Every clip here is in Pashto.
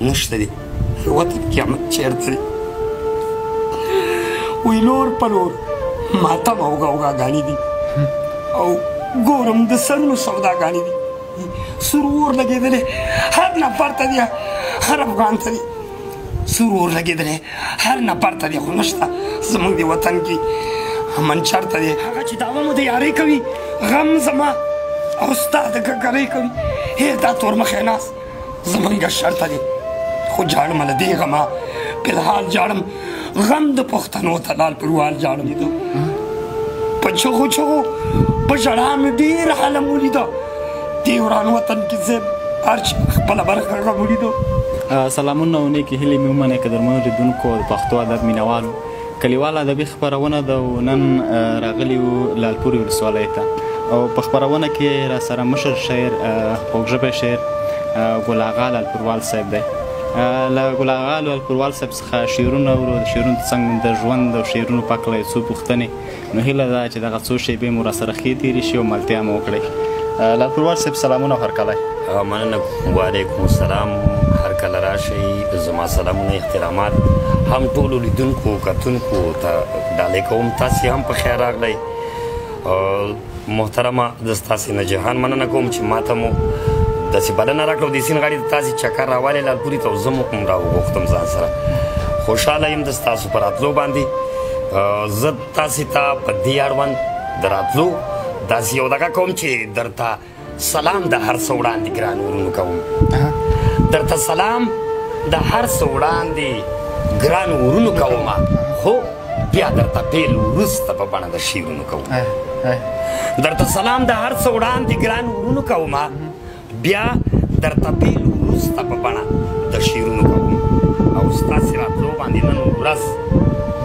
نشته دی وطن قیامت چیرته دی وی لور په لور ماتم او غوغاګانې دي او ګورم د سرونو سوداګانې دي سور اور لګېدلی هر نفر ته دی هر افغان ته دی سور اور لګېدلی هر نفر ته دی خو نشته زموږ د وطن کې امن چرته دی هغه چې دعوه مو د یارۍ کوي غم زما او ستا د ککرۍ کوي دا تورمخی ناست زمونږ شرطه دی خو جاړم له دې غمه فلحال جاړم غم د پښتنو ته لال پروال جاړم په چغو چغو په ژړا مې ډېر عالم ولیده دې وران وطن کې زه هر چې خپله برخه غم ولیده سلامونه او نیکې هیلې مې ومنئ قدرمنو لیدونکو د پښتو ادب مینوالو کلیوال ادبي خپرونه ده او نن راغلي یو لالپورې ولسوالۍ ته او په خپرونه کې را سره مشر شاعر خوږژبی شاعر ګل اغا لالپوروال صاحب دی له ګل اغا لالپوروال صاحب څخه شعرونه اورو د شعرونو څنګه د ژوند او شعرونو په هکله څو پوښتنې نو هیله ده چې دغه څو شیبې مو را سره ښې تېرې شي او ملتیا مو وکړئ لالپوروال صاحب سلامونه او هرکلی مننه وعلیکم السلام هرکله راشئ زما سلامونه احترامات هم ټولو لیدونکو کتونکو ته ډالۍ کوم تاسې هم په خیر راغلی محترمه زه ستاسې نه جهان مننه کوم چې ما ته مو داسې بلنه راکړه او د سیند غاړې ته تاسې چکر راوالی لالپورې ته او زه مو هم راوغوښتم ځان سره خوشحاله یم د ستاسو په راتلو باندې زه تاسې ته په دې اړوند د راتلو داسې یو دغه کوم چې درته سلام د هر څه وړاندې ګران ورونو کوم درته سلام د هر څه وړاندې ګران ورونو کوم خو بیا درته پیل وروسته په بڼه د شعرونو کوم درته سلام د هر څه وړاندې ګران ورونو کوم بیا درته پیل وروسته په بڼه د شعرونو کوم او ستاسې راتلو باندې نن ورځ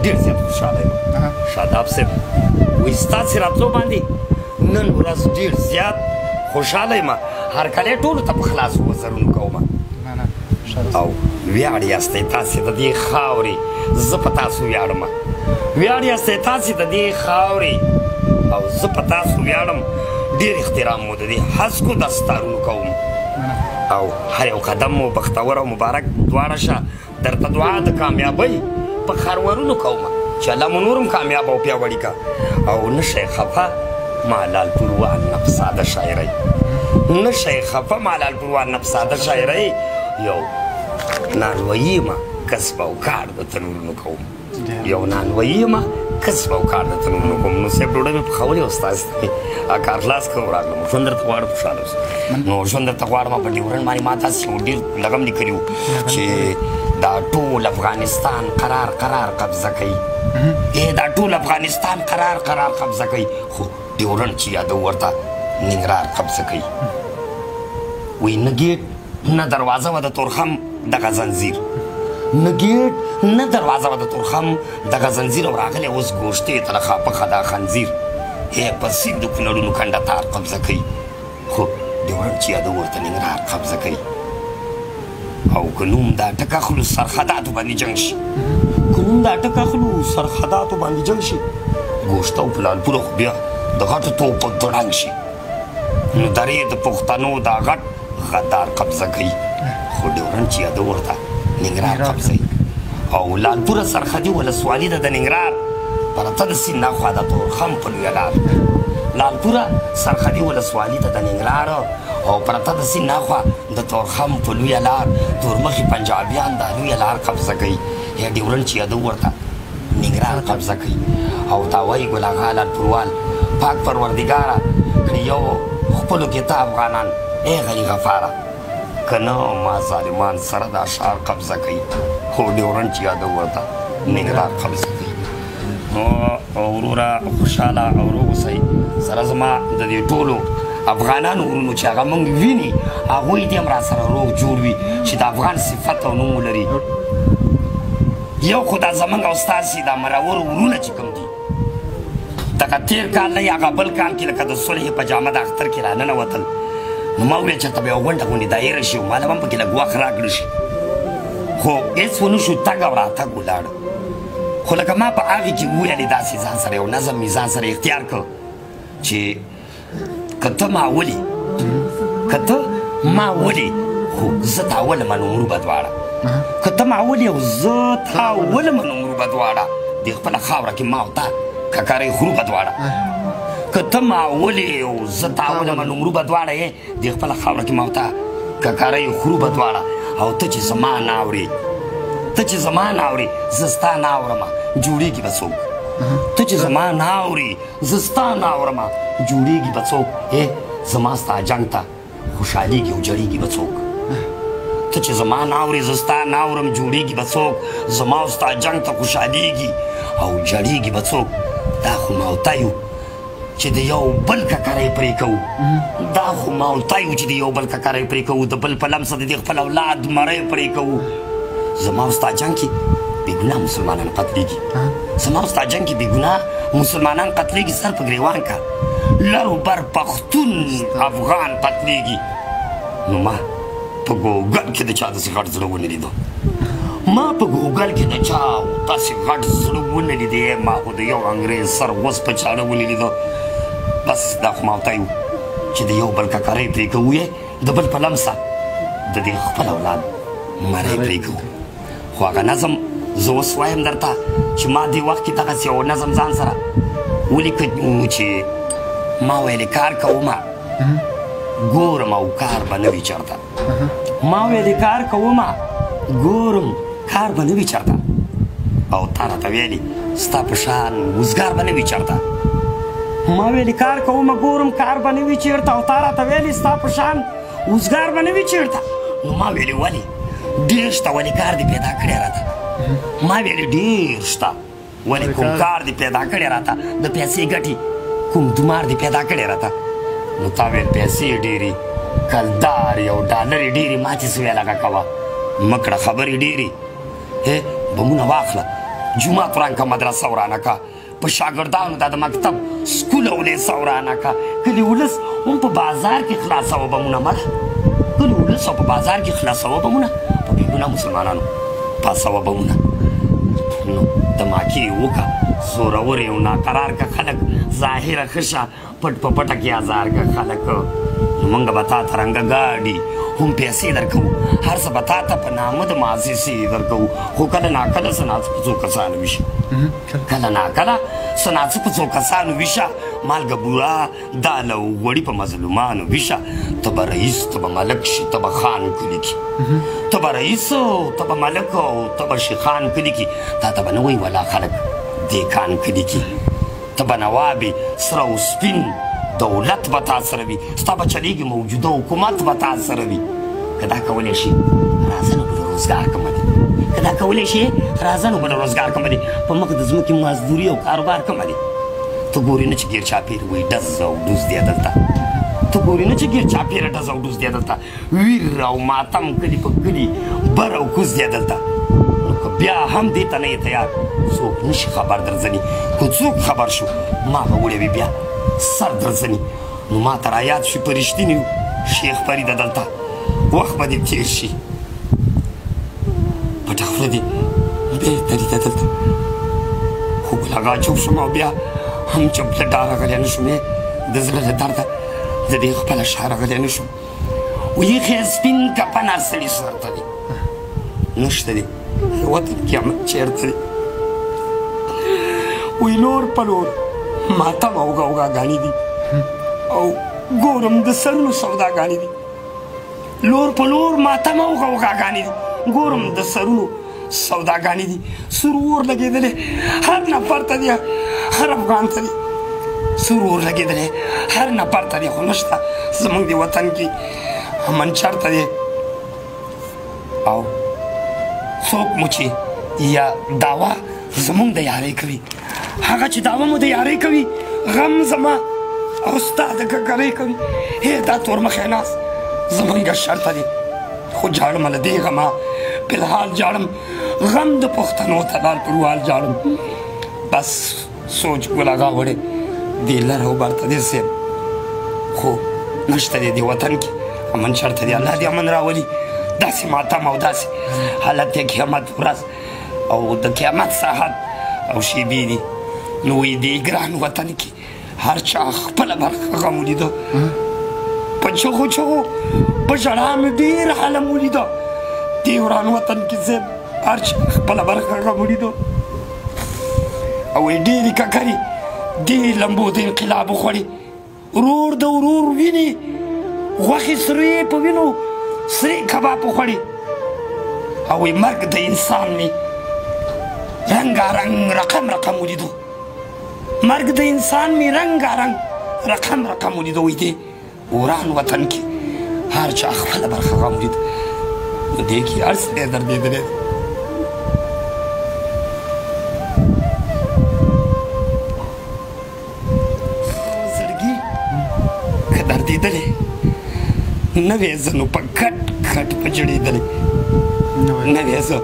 ډېر زیات خوشحاله یم شاداب صاحب وایي ستاسې راتلو باندې نن ورځ ډېر زیات خوشحاله یم هرکلی ټولو ته په خلاصو وزرونو کوم او ویاړ یاستئ تاسې د دې خاورې زه په تاسو ویاړم ویاړ یاستئ تاسې د دې خاورې او زه په تاسو ویاړم ډېر احترام مو د دې هسکو دستارونو کوم او هر یو قدم مو بختور او مبارک دواړه شه درته دعا د کامیابۍ په خرورونو کوم چې الله مو نورم کامیاب او پیاوړي که او نه شئ خفه ما لالپوروال نه په ساده شاعرۍ نه شئ خفه ما لالپوروال نه په ساده شاعرۍ یو نانوایي یم کسب او کار د تنورونو کوم یو نانوایي یم کسب او کار د تنورونو کوم نو صاحب ډوډۍ مې پخولې وه ستاسې کار خلاص کړم راغلم ژوند درته غواړم خوشحاله اوسم نو ژوند درته غواړم په ډیورنډ باندې ما داسې یو ډېر لغم لیکلي وو چې دا ټول افغانستان قرار قبضه کوي دا ټول افغانستان قرار قبضه کوي خو ډیورنډ چې یادو ورته ننګرهار قبضه کوي وایي نه ګیټ نه دروازه وه د تورخم دغه زنځیر نه ګیټ نه دروازه وه د تورخم دغه زنځیر او راغلی اوس ګوشتې ته له خاپخه دا خنځیر په سیند د کونړونو کنډه تار قبضه کوي خو ډیورنډ چې یادو ورته ننګرهار قبضه کوي او که نوم دا ټک اخلو سرحداتو باندې جنګ شي که نوم دا ټک اخلو سرحداتو باندې جنګ شي ګوشته او په لالپوره خو بیا د غټو توپو دړنګ شي نو درې د پښتنو دا غټ غدار قبضه کوي خو ډیورنډ چې یاده ورته ننګرهار قبضوي او لالپوره سرحدي ولسوالي ده د ننګرهار پرته د سیند ناخوا د تورخم په لویه لار لالپوره سرحدي ولسوالي ده د ننګرهار او پرته د سیند ناخوا د تورخم په لویه لار تورمخي پنجابیان دا لویه لار قبضه کوي یا ډیورنډ چې یاده ورته ننګرهار قبضه کوي او تا وایي ګل اغا لالپوروال پاک پروردګاره کړي یو خپلو کې ته افغانان ای غني غفاره که نه ما ظالمان سره دا ښار قبضه کوي خو ډیورنډ چې یاده ورته ننګرهار قبضه کوي نو وروره خوشحاله او روغ اوسئ سره زما د دې ټولو افغانانو ورونو چې هغه موږ ویني هغوی دې هم را سره روغ جوړ وي چې د افغان صفت او نوم ولري یو خو دا زموږ او ستاسې دا مرور ورونه چې کوم دي دغه تېر کال نه یا هغه بل کال کې لکه د صلح په جامه د اختر کې راننوتل نو ما وویل چېرته به یوه غونډه غوندې دایره شي او ما له به هم پکې لږ وخت راکړه شي خو هېڅ ونه شو تګ او راتګ ولاړه خو لکه ما په هغې کې وویلې داسې ځان سره یو نظم مې ځان سره اختیار کړ چې که ته ما ولې خو زه تا ولمه نومرو به دواړه که ته ما ولې او زه تا ولمه نومرو به دواړه د خپله خاوره کې ما او تا ککرۍ خورو به دواړه که ته ما ولې او زه تا ولمه نومرو به دواړه یې د خپله خاوره کې ما او تا ککرۍ خورو به دواړه او ته چې زما نه اورې ته چې زما نه اورې زه ستا نه اورمه جوړېږي به څوک ته چې زما نه اورې زه ستا نه اورمه جوړېږي به څوک زما ستا جنګ ته خوشحالېږي او جړېږي به څوک ته چې زما نه اورې زه ستا نه اورم جوړېږي به څوک زما او ستا جنګ ته خوشحالېږي او جړېږي به څوک دا خو ماوته یو چې د یو بل ککرۍ پرې کوو دا خو ماوته یو چې د یو بل ککرۍ پرې کوو د بل په لمسه د دې خپل اولاد مرۍ پرې کوو زما او ستا جنګ کې بېګناه مسلمانان قتلېږي زما او ستا جنګ کې بېګناه مسلمانان قتلېږي سر په ګریوان کا لر بر پښتون افغان قتلېږي نو ما په ګوګل کې د چا داسې غټ زړه ونه لیدو ما په ګوګل کې د چا داسې غټ زړه ونه لیدې ما خو د یو انګریز سر اوس په چاړه ونه لیدو بس دا خو ماوته یو چې د یو بل ککرۍ پرې کوو یې د بل په لمسه د دې خپل اولاد مرۍ پرې کوو خو هغه نظم زه اوس وایم درته چې ما دې وخت کې دغسې یو نظم ځان سره ولیکه چې ما ویلې کار کومه ګورم او کار به نه وي چېرته ما ویلې کار کومه ګورم کار به نه وي چېرته او تا راته ویلې ستا په شان وزګار به نه وي چېرته ما ویلې کار کومه ګورم کار به نه وي چېرته او تا راته ویلې ستا په شان وزګار به نه وي چېرته نو ما ویلې ولې ډېر شته ولې کار دې پیدا کړی راته ما ویلې ډېر شته ولې کوم کار دې پیدا کړی راته د پیسې ګټې کوم دمار دې پیدا کړی راته نو تا ویل پیسې ډېرې کلدارې او ډالرې ډېرې ما چې څه ویل هغه کوه مه کړه خبرې ډېرې بمونه واخله جومات وران که مدرسه ورانه که په شاګردانو دا د مکتب سکول او لیسه ورانه که کلي ولس هم په بازار کې خلاصوه بمونه مړه کلي ولس او په بازار کې خلاصوه بمونه په بېګناه مسلمانانو پاسوه بمونه نو دماکې یې وکړه زورور یې او ناقرار که خلک ظاهره ښه شه پټ په پټه کې ازار که خلک نو موږ به تا ته رنګه ګاډي هم پیسې درکوو هر څه به تا ته په نامه د مؤسسې درکوو خو کله ناکله څه ناڅه په څو کسانو ویشه کله ناکله څه ناڅه په څو کسانو ویشه مالګه بوره دال او غوړي په مظلومانو ویشه ته به رئیس ته به ملک شي ته به خان کلي کې ته به رئیس ته به ملک او ته به شیخان کلي کې تا ته به نه وایي ولا خلک دیکان کلي کې ته به نوابې سره او سپین دولت به تا سره وي ستا به چلېږي موجوده حکومت به تا سره وي که دا کولی شي راځه نو بله روزګار کمه دی که دا کولی شي راځه نو بله روزګار کمه دی په مخ د ځمکې مزدوري او کاروبار کمه دی ته ګورې نه چې ګیر چاپېر وایي ډز او ډوز دی دلته ته ګورې نه چې ګیر چاپېره ډز او ډوز دی دلته ویر او ماتم کلي په کلي بر او کوز دی دلته نو که بیا هم دې ته نه یې تیار څوک نشي خبر درځني که څوک خبر شو ما به وړوي بیا سر درځني نو ما ته رایاد شي په رښتینې شیخ فریده دلته وخت به دې تېر شي پټه خوله دې بېرته لیده دلته خو ګلاغا چوپ شوم او بیا هم چوپ له ډاره غلی نه شوم د زړه له درده د دې خپله شا راغلی نه شوم ویښې سپین کفن هر سړي سر ته دی نشته دی وطن قیامت چېرته دی وی لور په لور ماتم او غوغاګانې دي او ګورم د سرونو سوداګانې دي لور په لور ماتم او غوغاګانې دي ګورم د سرونو سوداګانې دي سور اور لګېدلی هر نفر ته دی هر افغان ته دی سور اور لګېدلی هر نفر ته دی خو نشته زموږ د وطن کې امن چېرته دی او څوک مو چې یا دعوا زموږ د یارۍ کوي هغه چې دعوه مو د یارۍ کوي غم زما او ستا د ککرۍ کوي دا تور مخی ناست زمونږ شرطه دی خو جاړم له دې غمه فلحال جاړم غم د پښتنو ته لال پر وال جاړم بس سوچ ګلاغا وړې دې لر او بر ته دې صاحب خو نشته دی دې وطن کې امن شرطه دی الله دې امن راولي داسې ماتم او داسې حالت دی قیامت ورځ او د قیامت ساحت او شیبې دي نو وایي دې ګران وطن کې هر چا خپله برخه غم ولیده په چغو چغو په ژړا مې ډېر عالم ولیده دې وران وطن کې صاحب هر چا خپله برخه غم ولیدو او ډېرې ککرې ډېر لمبو د انقلاب وخوړې ورور د ورور وینې غوښې سرې په وینو سرې کباب وخوړې او مرګ د انسان مې رنګارنګ رقم رقم ولیدو مرګ د انسان مې رنګارنګ رقم رقم ولیدو وایي دې وران وطن کې هر چا خپله برخه غم ولید نو دې کې هر سړی دردېدلی زړګي که دردېدلی نه وې زه نو په کټ کټ په جړېدلی نه وې زه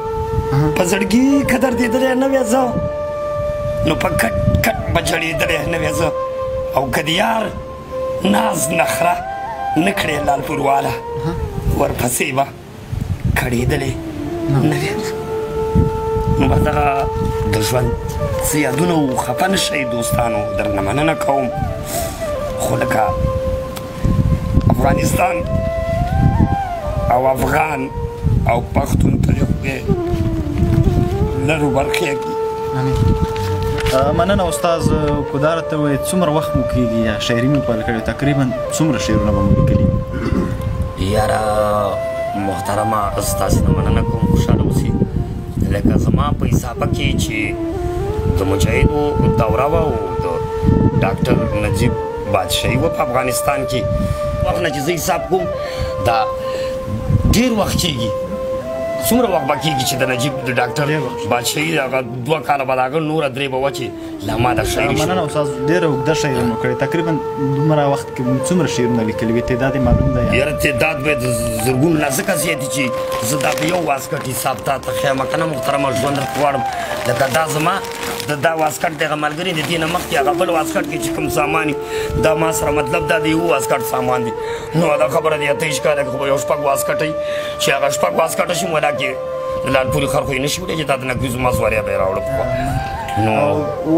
په زړګي که دردېدلی نه وې زه نو په کټ کټ په جړېدلی نه وې زه او که د یار ناز نخره نه کړې لالپور والا ورپسې به کړېدلی نه وې نو بس دغه د ژوند څه یادونه و خفه نه شئ دوستانو درنه مننه کوم خو لکه افغانستان او افغان او پښتون ته یې خدای لرو برخې کړي مننه استاد کودار ته وایي څومره وخت مو کېږي یا شاعري مو پیل کړې تقریبا څومره شعرونه به مو لیکلي یاره محترمه ستاسې نه مننه کوم خوشحاله اوسئ لکه زما په حسابه کې چې د مجاهدو دوره وه او د ډاکټر نجیب بادشاهي وه په افغانستان کې وخت نه چې زه حساب کوم دا ډېر وخت کېږي څومره وخت به کېږي چې د نجیب د ډاکټر بادشاهي هغه 2 کاله به د هغه نوره 3 به وه چې لا ما دا شاعري مننه استاد ډېره اوږده شاعري مو کړې تقریبا دومره وخت کې څومره شعرونه لیکلي وي تعداد یې معلوم دی یاره تعداد به د زرګونو نه ځکه زیات دي چې زه دا په یو واسکټ حساب تا ته ښیم که نه محترمه ژوند درته غواړم لکه دا زما دا واسکټ دغه ملګري د دې نه مخکې هغه بل واسکټ کې چې کوم سامان دا ما سره مطلب دا د یو واسکټ سامان دی نو دا خبره دی اته اشکاله خو به یو شپږ واسکټ وي چې هغه شپږ واسکټ شي ولا کې لالپورې خر خو یې نه شي ویلی چې دا د نګریزو مزواریا به یې راوړه نو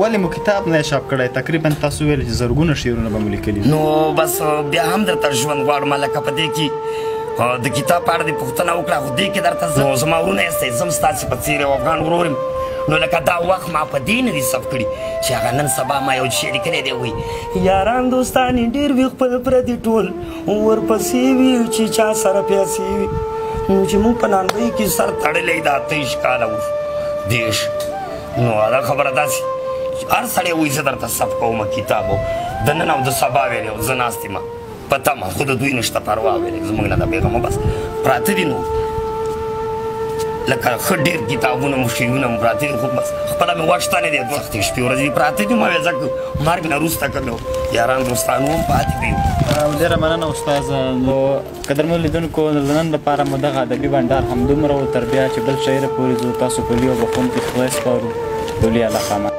ولې مو کتاب نه چاپ کړی تقریبا تاسو ویل چې زرګونه شعرونه به مو لیکلي نو بس بیا هم درته ژوند غواړم لکه په دې کې د کتاب په اړه دې پوښتنه وکړه خو دې کې درته نو زما ورونه یاستئ زه هم ستاسې په څېر یو افغان ورور یم نو لکه دا وخت ما په دې نه دي ثبت کړي چې هغه نن سبا ما یو شعر لیکلی دی وایي یاران دوستان یې ډېر وي خپل پردي ټول ورپسې وي چې چا سره پیسې وي نو چې موږ په نانبۍ کې سر تړلی دا 23 کاله و دیش نو دا خبره داسې هر سړی وایي زه درته ثبت کوم کتاب د نن او د سبا ویلی او زه ناست یم په تمه خو د دوی نشته پروا ویلی زموږ نه د بېغمه بس پراته دي نو لکه ښه ډېر کتابونه مو شعرونه مو پراته دي خو بس خپله مې وخته نه دی وختې شپې ورځې پراته دي ما ویل ځکه مرګ نه وروسته که مې یاران دوستانو هم پاتې دي ډېره مننه استاد نو قدرمنو لیدونکو د نن لپاره مو دغه ادبي بنډار همدومره و تر بیا چې بل شعر پورې زه تاسو په لیو بخون کې خدای سپارو دولي الله خامه